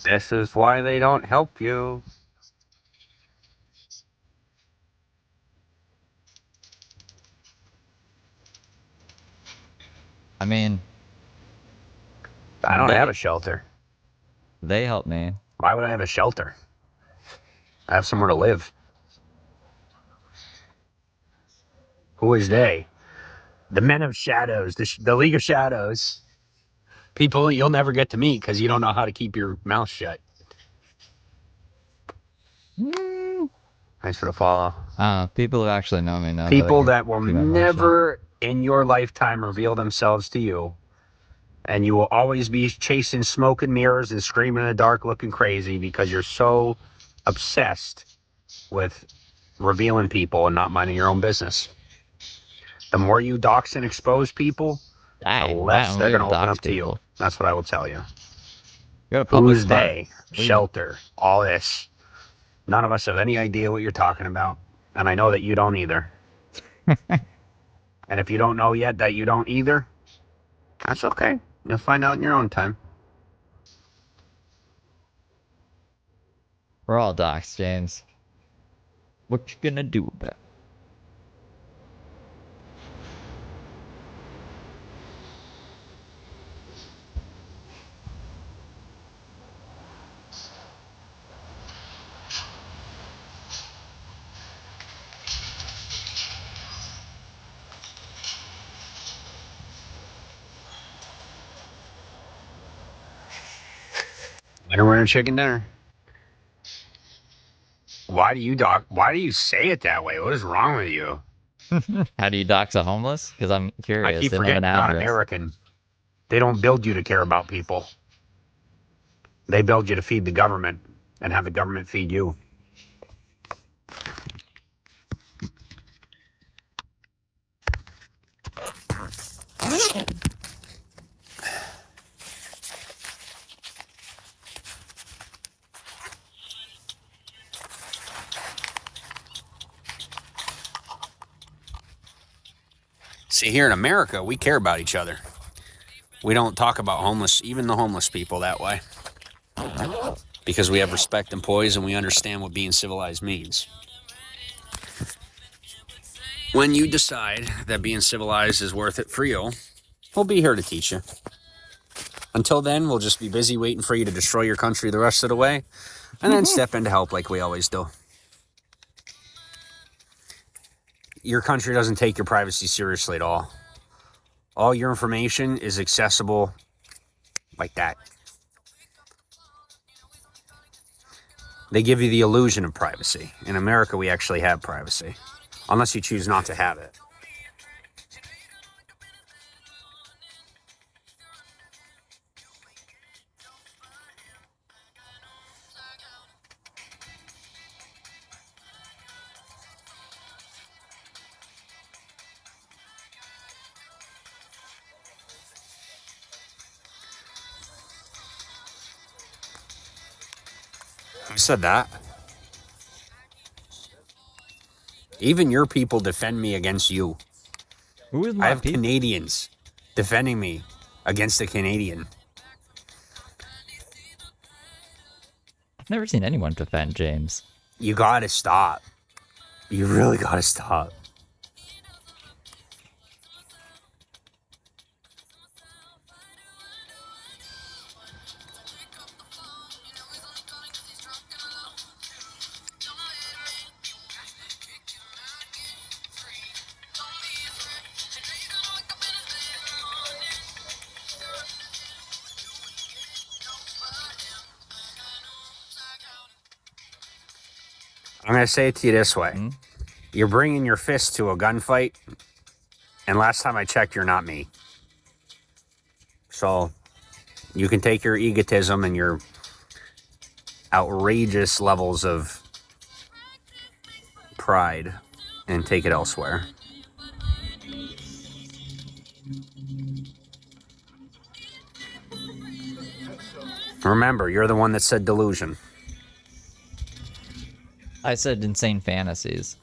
This is why they don't help you. I mean, I don't have a shelter. they helped me. Why would I have a shelter? I have somewhere to live. Who is they? The Men of Shadows, the League of Shadows. People you'll never get to meet because you don't know how to keep your mouth shut. Thanks for the follow. People who actually know me know People that I that will keep my mouth shut. never in your lifetime reveal themselves to you. And you will always be chasing smoke and mirrors and screaming in the dark looking crazy because you're so obsessed with revealing people and not minding your own business. The more you dox and expose people, the less Wow, they're we going gotta to open dox up to you. people. That's what I will tell you. You're a public Who's spot. they? Shelter. All this. None of us have any idea what you're talking about. And I know that you don't either. And if you don't know yet that you don't either, that's okay. You'll find out in your own time. We're all docs, James. What you gonna do about it? Winter chicken dinner. Why do you say it that way? What is wrong with you? How do you dox a homeless? Because I'm I curious. keep They don't have an forgetting you're not address. American. They don't build you to care about people. They build you to feed the government and have the government feed you. See, here in America, we care about each other. We don't talk about homeless, even the homeless people, that way. Because we have respect and poise and we understand what being civilized means. When you decide that being civilized is worth it for you, we'll be here to teach you. Until then, we'll just be busy waiting for you to destroy your country the rest of the way, and then step in to help like we always do. Your country doesn't take your privacy seriously at all. All your information is accessible like that. They give you the illusion of privacy. In America, we actually have privacy, unless you choose not to have it. Who said that? Even your people defend me against you. Who is I my have people? Canadians defending me against a Canadian. I've never seen anyone defend James. You gotta stop. You really gotta stop. I'm going to say it to you this way. Hmm? You're bringing your fist to a gunfight, and last time I checked, you're not me. So you can take your egotism and your outrageous levels of pride and take it elsewhere. Remember, you're the one that said delusion. I said insane fantasies.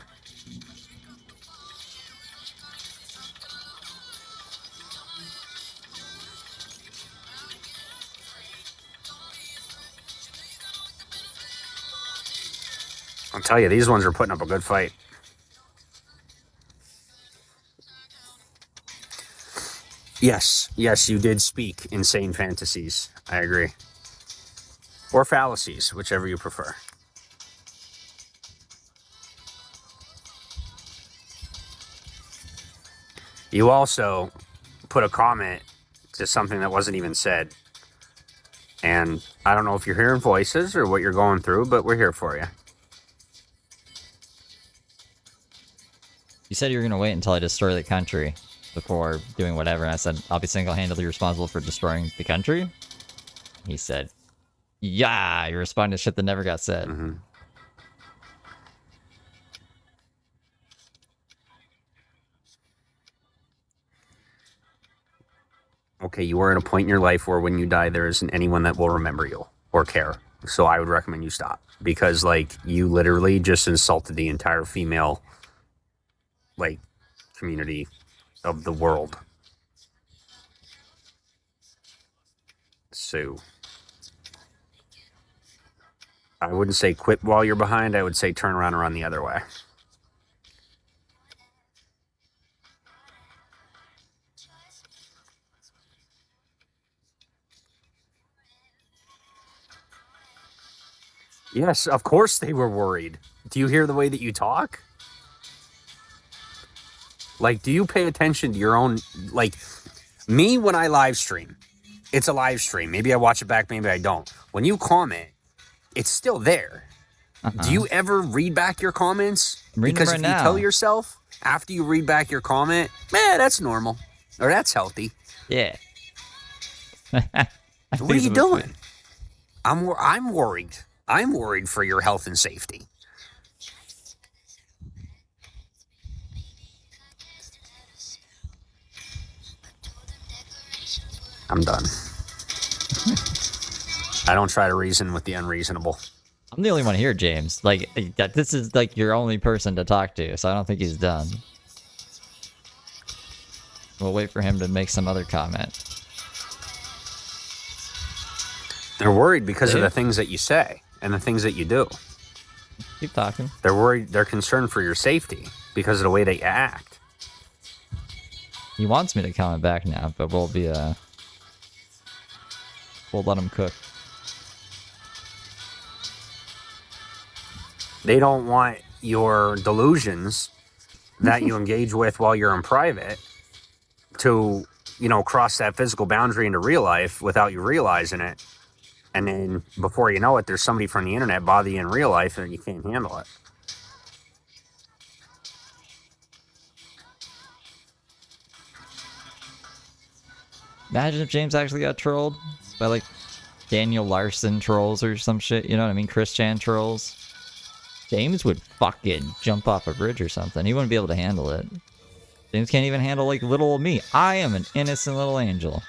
I'll tell you, these ones are putting up a good fight. Yes, you did speak insane fantasies. I agree. Or fallacies, whichever you prefer. You also put a comment to something that wasn't even said. And I don't know if you're hearing voices or what you're going through, but we're here for you. You said you were going to wait until I destroy the country before doing whatever, and I said, I'll be single-handedly responsible for destroying the country? He said, yeah, you're responding to shit that never got said. Mm-hmm. Okay, you are at a point in your life where when you die, there isn't anyone that will remember you or care. So I would recommend you stop. Because, like, you literally just insulted the entire female, like, community of the world. So I wouldn't say quit while you're behind. I would say turn around and run the other way. Yes, of course they were worried. Do you hear the way that you talk? Like, do you pay attention to your own, like, me when I live stream, it's a live stream. Maybe I watch it back, maybe I don't. When you comment, it's still there. Do you ever read back your comments? Because if you tell yourself after you read back your comment, man, that's normal. Or that's healthy. Yeah. What are you doing? I'm worried. I'm worried for your health and safety. I'm done. I don't try to reason with the unreasonable. I'm the only one here, James. Like, this is like your only person to talk to, so I don't think he's done. We'll wait for him to make some other comment. They're worried because of the things that you say and the things that you do. Keep talking. They're worried. They're concerned for your safety because of the way that you act. He wants me to comment back now, but we'll let him cook. They don't want your delusions that you engage with while you're in private to, cross that physical boundary into real life without you realizing it. And then before you know it, there's somebody from the internet bother you in real life and you can't handle it. Imagine if James actually got trolled by, like, Daniel Larson trolls or some shit, you know what I mean? Christian trolls. James would fucking jump off a bridge or something. He wouldn't be able to handle it. James can't even handle, like, little old me. I am an innocent little angel.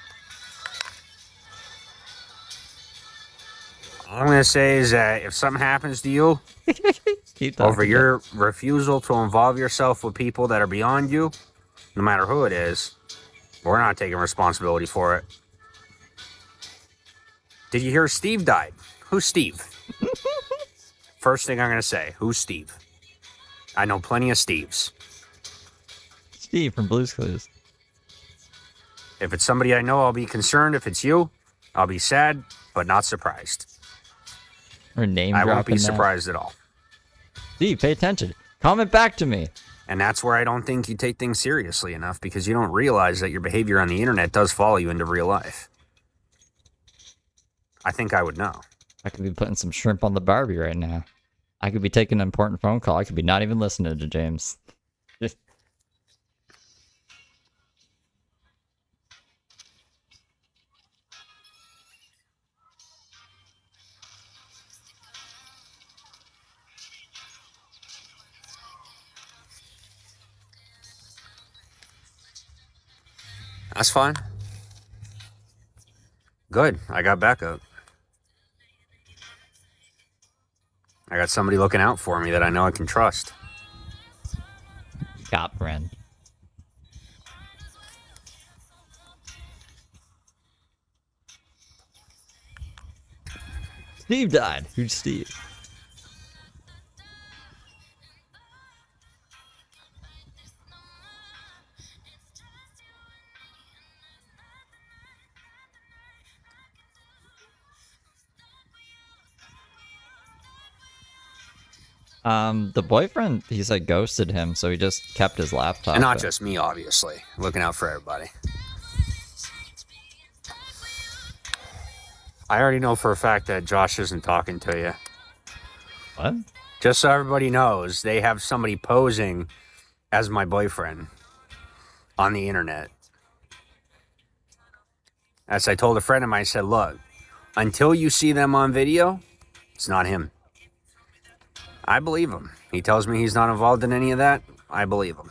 All I'm going to say is that if something happens to you Keep talking. over your refusal to involve yourself with people that are beyond you, no matter who it is, we're not taking responsibility for it. Did you hear Steve died? Who's Steve? First thing I'm going to say, who's Steve? I know plenty of Steves. Steve from Blue's Clues. If it's somebody I know, I'll be concerned. If it's you, I'll be sad, but not surprised. Or name I dropping won't be that. surprised at all. Steve, pay attention. Comment back to me. And that's where I don't think you take things seriously enough, because you don't realize that your behavior on the internet does follow you into real life. I think I would know. I could be putting some shrimp on the Barbie right now. I could be taking an important phone call. I could be not even listening to James. That's fine. Good. I got backup. I got somebody looking out for me that I know I can trust. Cop friend. Steve died. Who's Steve? The boyfriend, he said, ghosted him, so he just kept his laptop. And not just me, obviously. Looking out for everybody. I already know for a fact that Josh isn't talking to you. What? Just so everybody knows, they have somebody posing as my boyfriend on the internet. As I told a friend of mine, I said, look, until you see them on video, it's not him. I believe him. He tells me he's not involved in any of that. I believe him.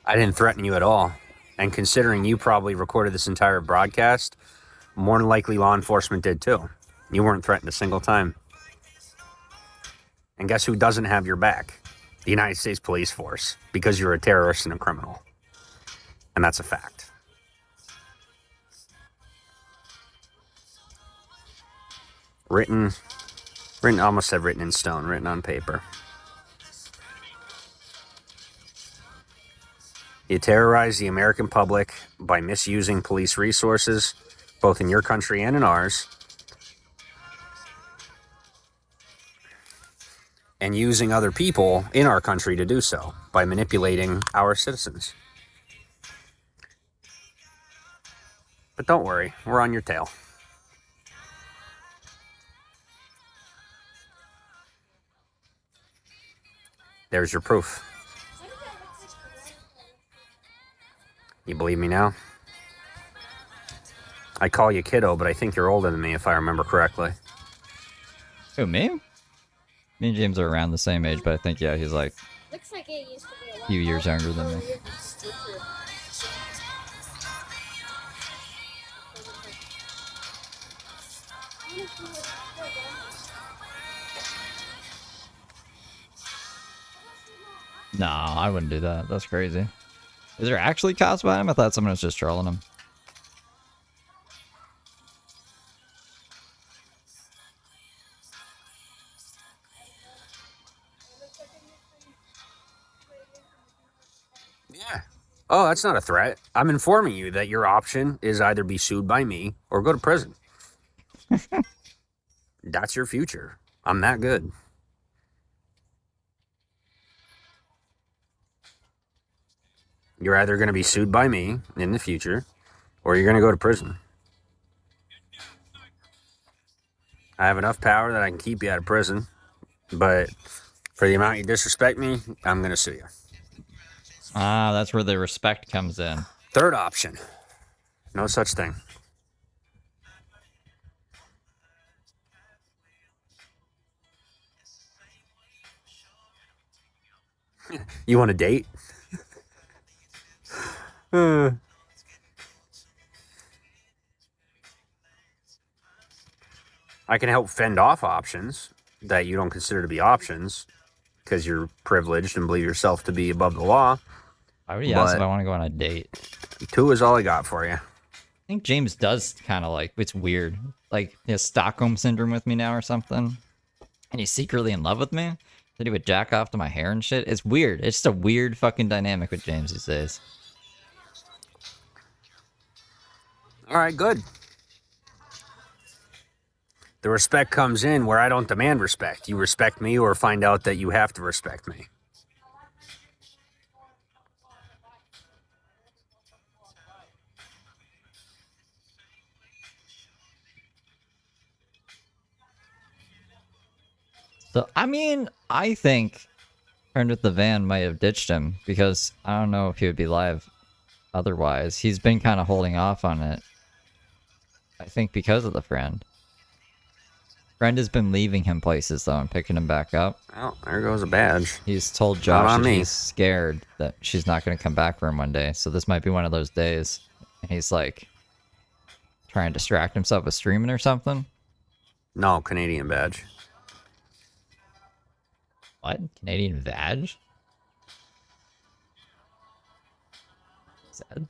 I didn't threaten you at all. And considering you probably recorded this entire broadcast, more than likely law enforcement did too. You weren't threatened a single time. And guess who doesn't have your back? The United States Police Force. Because you're a terrorist and a criminal. And that's a fact. Written, I almost said written in stone, written on paper. You terrorize the American public by misusing police resources, both in your country and in ours, and using other people in our country to do so by manipulating our citizens. But don't worry, we're on your tail. There's your proof. You believe me now? I call you kiddo, but I think you're older than me if I remember correctly. Who, me? Me and James are around the same age, but I think, yeah, he's like Looks like it used to be a few years younger than me. No, I wouldn't do that. That's crazy. Is there actually cops behind him? I thought someone was just trolling him. Yeah. Oh, that's not a threat. I'm informing you that your option is either be sued by me or go to prison. That's your future. I'm that good. You're either going to be sued by me in the future or you're going to go to prison. I have enough power that I can keep you out of prison, but for the amount you disrespect me, I'm going to sue you. Ah, that's where the respect comes in. Third option. No such thing. You want a date? I can help fend off options that you don't consider to be options because you're privileged and believe yourself to be above the law. I already asked if I want to go on a date. 2 is all I got for you. I think James does kind of like, it's weird. Like, he has Stockholm Syndrome with me now or something. And he's secretly in love with me. That he would jack off to my hair and shit. It's weird. It's just a weird fucking dynamic with James these days. All right, good. The respect comes in where I don't demand respect. You respect me or find out that you have to respect me. So, I mean, I think Friend with the Van might have ditched him because I don't know if he would be live otherwise. He's been kind of holding off on it. I think because of the friend. Friend has been leaving him places though and picking him back up. Well, there goes a badge. He's told Josh that he's scared that she's not going to come back for him one day. So this might be one of those days. And he's like trying to distract himself with streaming or something. No, Canadian badge. What? Canadian vag? Sad.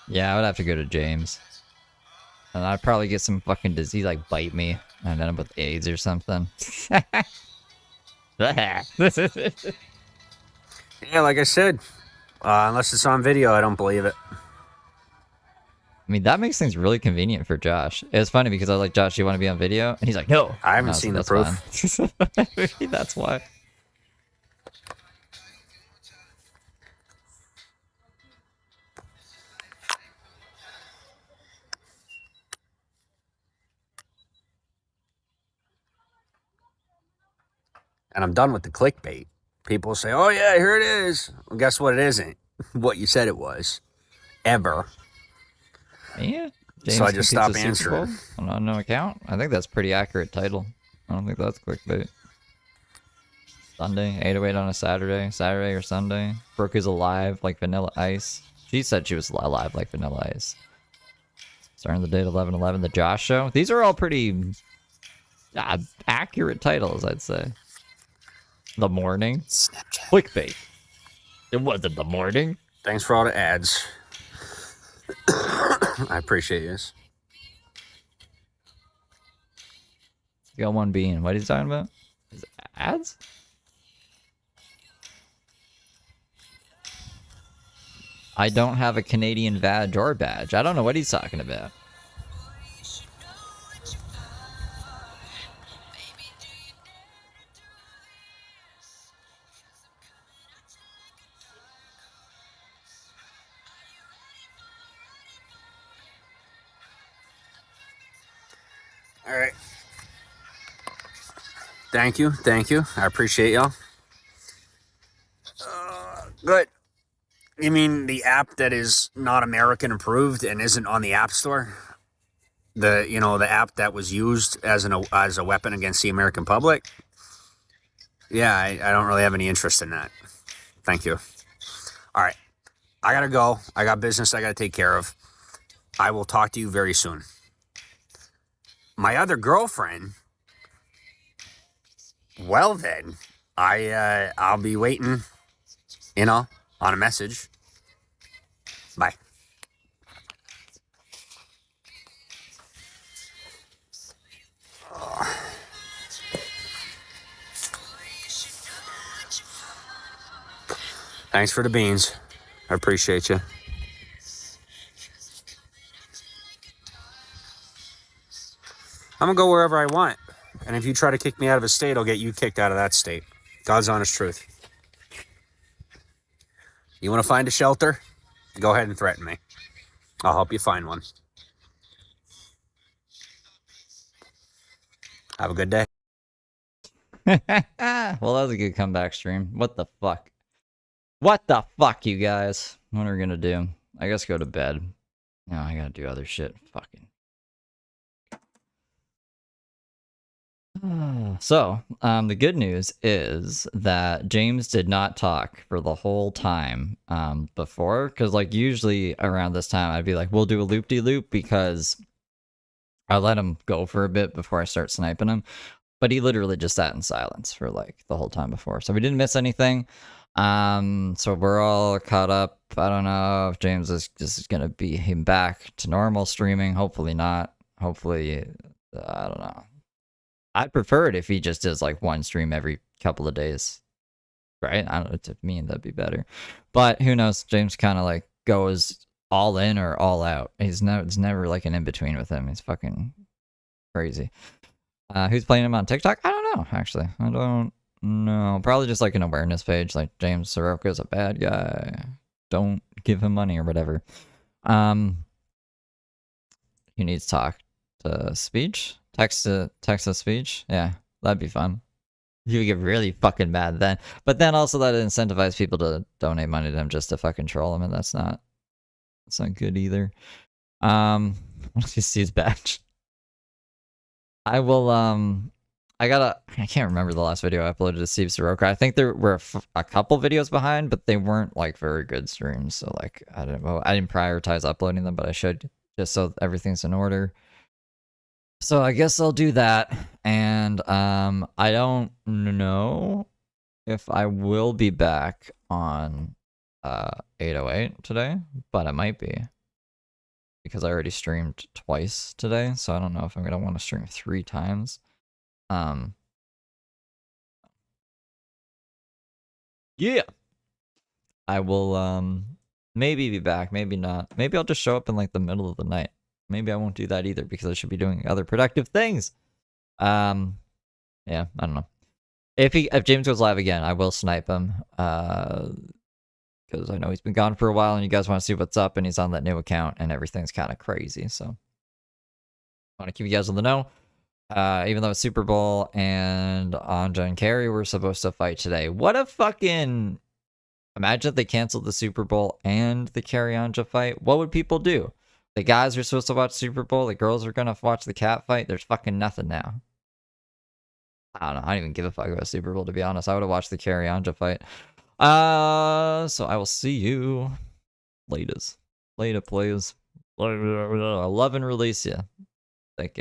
Yeah, I would have to go to James. And I'd probably get some fucking disease, like bite me, and end up with AIDS or something. Yeah, like I said, unless it's on video, I don't believe it. I mean, that makes things really convenient for Josh. It was funny because I was like, Josh, do you want to be on video? And he's like, no. I haven't seen the proof. Maybe that's why. And I'm done with the clickbait. People say, oh yeah, here it is. Well, guess what? It isn't what you said it was. Ever. Yeah. So I just stopped answering. On an unknown account? I think that's pretty accurate title. I don't think that's clickbait. Sunday, 808 on a Saturday or Sunday. Brooke is alive like Vanilla Ice. She said she was alive like Vanilla Ice. Starting the date 11/11. The Josh Show. These are all pretty accurate titles, I'd say. The Morning. Snapchat. Clickbait. It wasn't The Morning. Thanks for all the ads. I appreciate this. Got one bean. What are you talking about? Is it ads? I don't have a Canadian vag or badge. I don't know what he's talking about. All right. Thank you. I appreciate y'all. Good. You mean the app that is not American approved and isn't on the App Store? The app that was used as a weapon against the American public? Yeah, I don't really have any interest in that. Thank you. All right. I gotta go. I got business I gotta take care of. I will talk to you very soon. My other girlfriend, well then, I'll be waiting, on a message. Bye. Thanks for the beans. I appreciate you. I'm gonna go wherever I want. And if you try to kick me out of a state, I'll get you kicked out of that state. God's honest truth. You want to find a shelter? Go ahead and threaten me. I'll help you find one. Have a good day. Well, that was a good comeback stream. What the fuck? What the fuck, you guys? What are we gonna do? I guess go to bed. No, I gotta do other shit. Fucking. So, the good news is that James did not talk for the whole time before, because like usually around this time I'd be like, we'll do a loop-de-loop because I let him go for a bit before I start sniping him. But he literally just sat in silence for like the whole time before, so we didn't miss anything. So we're all caught up. I don't know if James is just gonna be him back to normal streaming. Hopefully not. Hopefully, I don't know. I'd prefer it if he just does like one stream every couple of days, right? I don't know, to me that'd be better. But who knows? James kind of like goes all in or all out. It's never like an in between with him. He's fucking crazy. Who's playing him on TikTok? I don't know. Actually, I don't know. Probably just like an awareness page. Like James Saroka is a bad guy. Don't give him money or whatever. He needs talk to speech. Text to speech? Yeah, that'd be fun. You would get really fucking mad then. But then also that incentivize people to donate money to him just to fucking troll him, and that's not good either. Once you see his badge. I will, I can't remember the last video I uploaded to Steve Saroka. I think there were a couple videos behind, but they weren't like very good streams. So like, I don't know. I didn't prioritize uploading them, but I should, just so everything's in order. So I guess I'll do that, and I don't know if I will be back on 808 today, but I might be, because I already streamed twice today, so I don't know if I'm gonna want to stream 3 times. Yeah, I will maybe be back, maybe not. Maybe I'll just show up in like the middle of the night. Maybe I won't do that either because I should be doing other productive things. Yeah, I don't know. If James goes live again, I will snipe him. Because I know he's been gone for a while and you guys want to see what's up, and he's on that new account and everything's kind of crazy. So I want to keep you guys on the know. Even though it's Super Bowl and Anja and Carrie were supposed to fight today. What a fucking... Imagine if they canceled the Super Bowl and the Carrie Anja fight. What would people do? The guys are supposed to watch Super Bowl. The girls are going to watch the cat fight. There's fucking nothing now. I don't know. I don't even give a fuck about Super Bowl, to be honest. I would have watched the Carrie Anja fight. So I will see you later, please. 11 release, yeah.